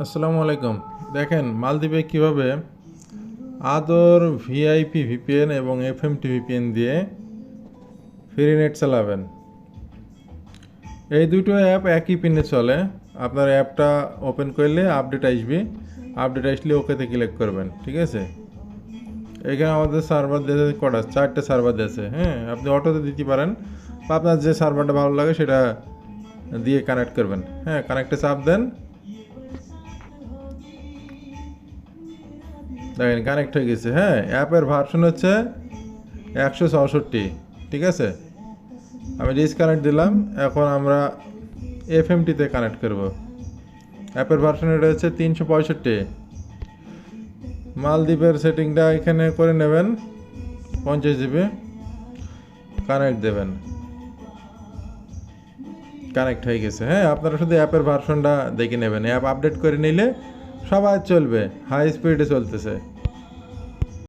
আসসালামু আলাইকুম। দেখেন মালদ্বীপে কিভাবে আদর ভিআইপি ভিপিএন এবং এফএমটি ভিপিএন দিয়ে ফ্রি নেট চালাবেন। এই দুটো অ্যাপ একই পিনে চলে। আপনার অ্যাপটা ওপেন করলে আপডেট আসবে, আপডেট আসলে ওকেতে ক্লিক করবেন, ঠিক আছে। এখানে আমাদের সার্ভার দিয়েছে কটা, 4টে সার্ভার দিয়েছে। হ্যাঁ, আপনি অটোতে দিতে পারেন বা আপনার যে সার্ভারটা ভালো লাগে সেটা দিয়ে কানেক্ট করবেন। হ্যাঁ, কানেক্টে চাপ দেন, দেখেন কানেক্ট হয়ে গেছে। হ্যাঁ, অ্যাপের ভার্সন হচ্ছে 164, ঠিক আছে। আমি ডিসকানেক্ট দিলাম, এখন আমরা এফএমটিতে কানেক্ট করব। অ্যাপের ভার্সন এটা হচ্ছে 365। মালদ্বীপের সেটিংটা এখানে করে নেবেন, 50 GB কানেক্ট দেবেন। কানেক্ট হয়ে গেছে। হ্যাঁ, আপনারা শুধু অ্যাপের ভার্সনটা দেখে নেবেন। অ্যাপ আপডেট করে নিলে সবাই চলবে, হাই স্পিডে চলতেছে।